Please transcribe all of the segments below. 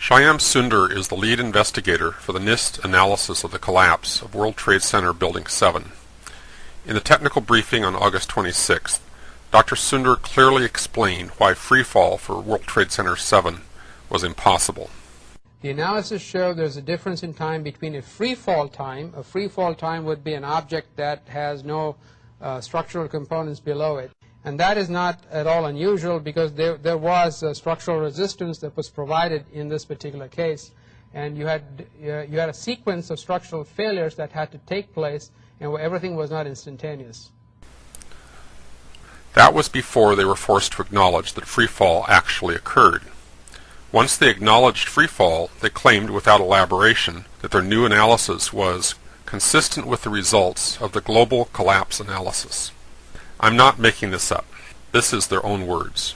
Shyam Sunder is the lead investigator for the NIST analysis of the collapse of World Trade Center Building 7. In the technical briefing on August 26th, Dr. Sunder clearly explained why freefall for World Trade Center 7 was impossible. The analysis showed there's a difference in time between a freefall time. A freefall time would be an object that has no structural components below it. And that is not at all unusual because there was structural resistance that was provided in this particular case. And you had a sequence of structural failures that had to take place, and where everything was not instantaneous. That was before they were forced to acknowledge that freefall actually occurred. Once they acknowledged freefall, they claimed without elaboration that their new analysis was consistent with the results of the global collapse analysis. I'm not making this up. This is their own words.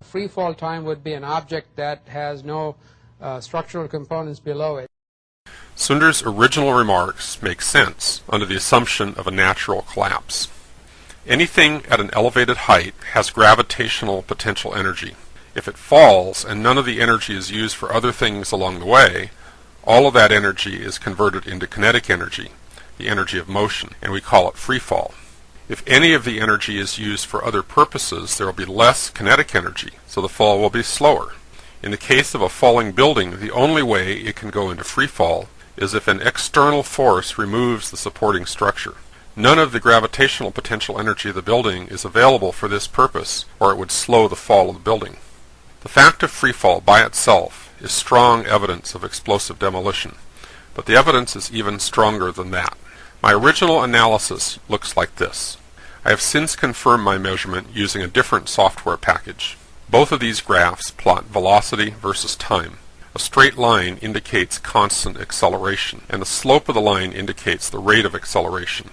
Freefall time would be an object that has no structural components below it. Sunder's original remarks make sense under the assumption of a natural collapse. Anything at an elevated height has gravitational potential energy. If it falls and none of the energy is used for other things along the way, all of that energy is converted into kinetic energy, the energy of motion, and we call it free fall. If any of the energy is used for other purposes, there will be less kinetic energy, so the fall will be slower. In the case of a falling building, the only way it can go into free fall is if an external force removes the supporting structure. None of the gravitational potential energy of the building is available for this purpose, or it would slow the fall of the building. The fact of free fall by itself is strong evidence of explosive demolition, but the evidence is even stronger than that. My original analysis looks like this. I have since confirmed my measurement using a different software package. Both of these graphs plot velocity versus time. A straight line indicates constant acceleration, and the slope of the line indicates the rate of acceleration.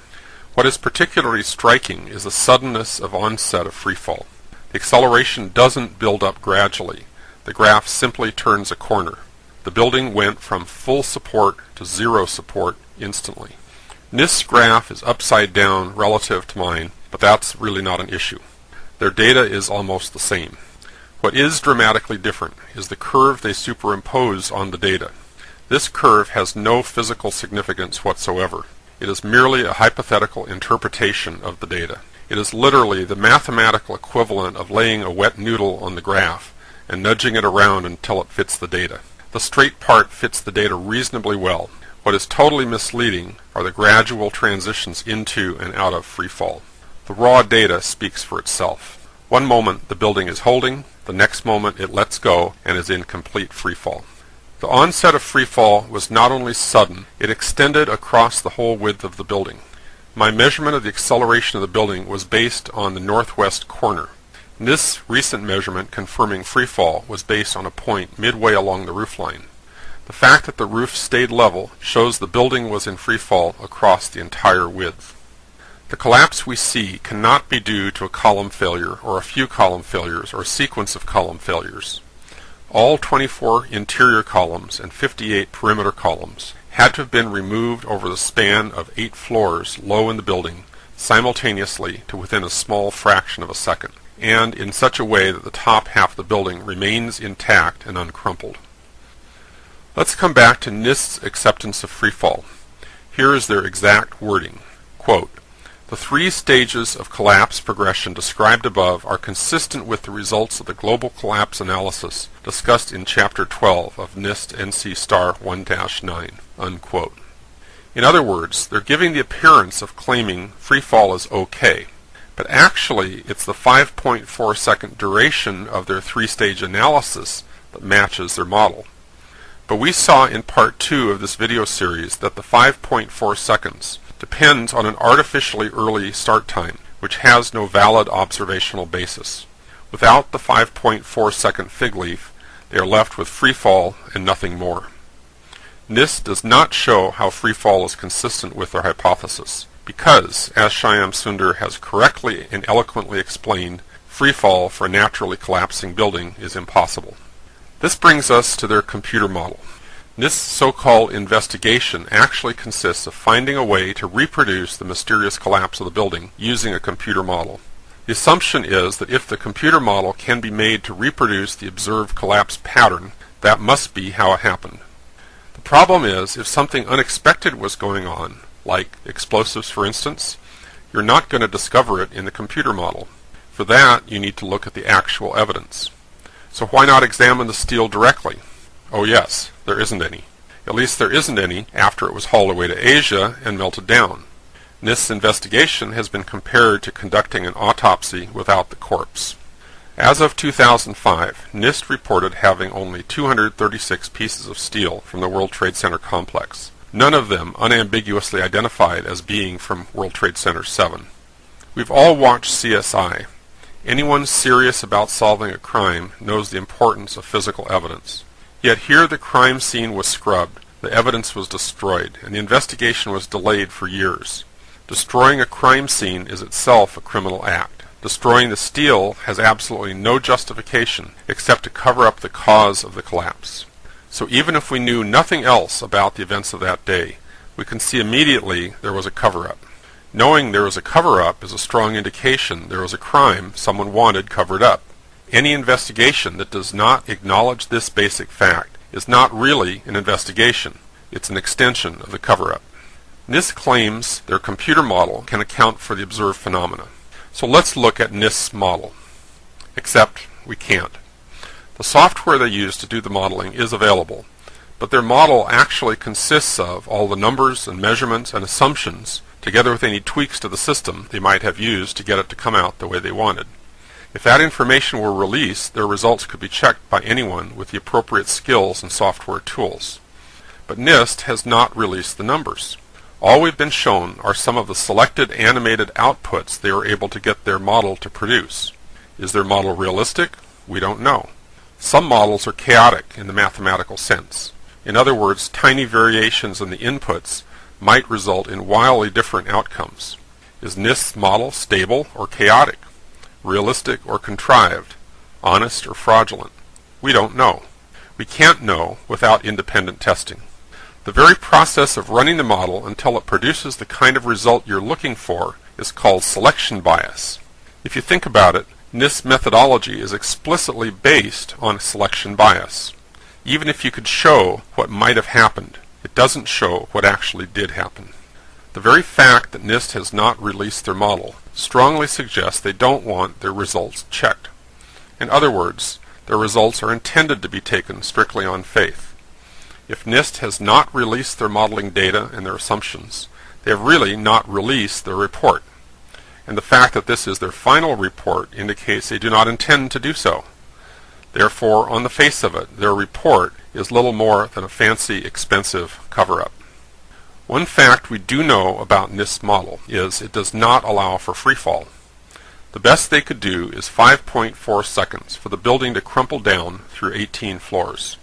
What is particularly striking is the suddenness of onset of freefall. The acceleration doesn't build up gradually. The graph simply turns a corner. The building went from full support to zero support instantly. NIST's graph is upside down relative to mine, but that's really not an issue. Their data is almost the same. What is dramatically different is the curve they superimpose on the data. This curve has no physical significance whatsoever. It is merely a hypothetical interpretation of the data. It is literally the mathematical equivalent of laying a wet noodle on the graph and nudging it around until it fits the data. The straight part fits the data reasonably well. What is totally misleading are the gradual transitions into and out of freefall. The raw data speaks for itself. One moment the building is holding, the next moment it lets go and is in complete freefall. The onset of freefall was not only sudden, it extended across the whole width of the building. My measurement of the acceleration of the building was based on the northwest corner. This recent measurement confirming freefall was based on a point midway along the roofline. The fact that the roof stayed level shows the building was in freefall across the entire width. The collapse we see cannot be due to a column failure or a few column failures or a sequence of column failures. All 24 interior columns and 58 perimeter columns had to have been removed over the span of 8 floors low in the building simultaneously to within a small fraction of a second, and in such a way that the top half of the building remains intact and uncrumpled. Let's come back to NIST's acceptance of freefall. Here is their exact wording. Quote, "The 3 stages of collapse progression described above are consistent with the results of the global collapse analysis discussed in Chapter 12 of NIST NC Star 1-9. Unquote. In other words, they're giving the appearance of claiming freefall is okay, but actually it's the 5.4 second duration of their 3-stage analysis that matches their model. But we saw in Part 2 of this video series that the 5.4 seconds depends on an artificially early start time, which has no valid observational basis. Without the 5.4 second fig leaf, they are left with freefall and nothing more. NIST does not show how freefall is consistent with their hypothesis, because, as Shyam Sunder has correctly and eloquently explained, freefall for a naturally collapsing building is impossible. This brings us to their computer model. NIST's so-called investigation actually consists of finding a way to reproduce the mysterious collapse of the building using a computer model. The assumption is that if the computer model can be made to reproduce the observed collapse pattern, That must be how it happened. The problem is, if something unexpected was going on, like explosives for instance, you're not going to discover it in the computer model. For that, you need to look at the actual evidence. So why not examine the steel directly? Oh yes, there isn't any. At least there isn't any after it was hauled away to Asia and melted down. NIST's investigation has been compared to conducting an autopsy without the corpse. As of 2005, NIST reported having only 236 pieces of steel from the World Trade Center complex, none of them unambiguously identified as being from World Trade Center 7. We've all watched CSI. Anyone serious about solving a crime knows the importance of physical evidence. Yet here the crime scene was scrubbed, the evidence was destroyed, and the investigation was delayed for years. Destroying a crime scene is itself a criminal act. Destroying the steel has absolutely no justification except to cover up the cause of the collapse. So even if we knew nothing else about the events of that day, we can see immediately there was a cover-up. Knowing there was a cover-up is a strong indication there was a crime someone wanted covered up. Any investigation that does not acknowledge this basic fact is not really an investigation. It's an extension of the cover-up. NIST claims their computer model can account for the observed phenomena. So let's look at NIST's model. Except we can't. The software they use to do the modeling is available, but their model actually consists of all the numbers and measurements and assumptions, together with any tweaks to the system they might have used to get it to come out the way they wanted. If that information were released, their results could be checked by anyone with the appropriate skills and software tools. But NIST has not released the numbers. All we've been shown are some of the selected animated outputs they were able to get their model to produce. Is their model realistic? We don't know. Some models are chaotic in the mathematical sense. In other words, tiny variations in the inputs might result in wildly different outcomes. Is NIST's model stable or chaotic? Realistic or contrived? Honest or fraudulent? We don't know. We can't know without independent testing. The very process of running the model until it produces the kind of result you're looking for is called selection bias. If you think about it, NIST's methodology is explicitly based on selection bias. Even if you could show what might have happened, it doesn't show what actually did happen. The very fact that NIST has not released their model strongly suggests they don't want their results checked. In other words, their results are intended to be taken strictly on faith. If NIST has not released their modeling data and their assumptions, they have really not released their report. And the fact that this is their final report indicates they do not intend to do so. Therefore, on the face of it, their report is little more than a fancy, expensive cover-up. One fact we do know about NIST's model is it does not allow for freefall. The best they could do is 5.4 seconds for the building to crumple down through 18 floors.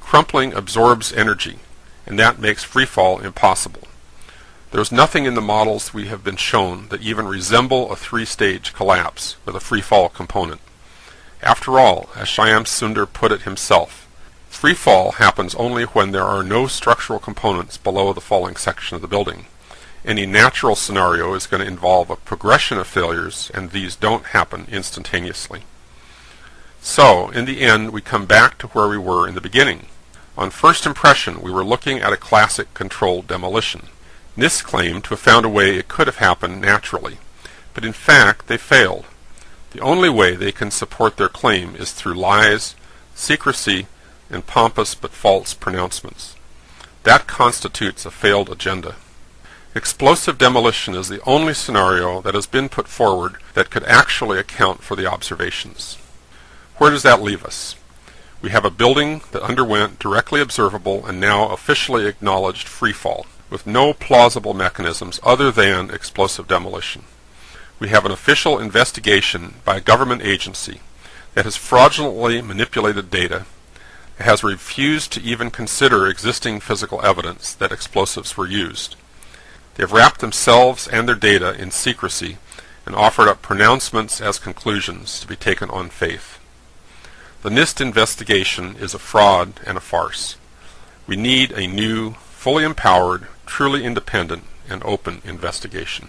Crumpling absorbs energy, and that makes freefall impossible. There is nothing in the models we have been shown that even resemble a three-stage collapse with a freefall component. After all, as Shyam Sundar put it himself, freefall happens only when there are no structural components below the falling section of the building. Any natural scenario is going to involve a progression of failures, and these don't happen instantaneously. So, in the end, we come back to where we were in the beginning. On first impression, we were looking at a classic controlled demolition. NIST claimed to have found a way it could have happened naturally, but in fact they failed. The only way they can support their claim is through lies, secrecy, and pompous but false pronouncements. That constitutes a failed agenda. Explosive demolition is the only scenario that has been put forward that could actually account for the observations. Where does that leave us? We have a building that underwent directly observable and now officially acknowledged freefall, with no plausible mechanisms other than explosive demolition. We have an official investigation by a government agency that has fraudulently manipulated data, has refused to even consider existing physical evidence that explosives were used. They have wrapped themselves and their data in secrecy and offered up pronouncements as conclusions to be taken on faith. The NIST investigation is a fraud and a farce. We need a new, fully empowered, truly independent, and open investigation.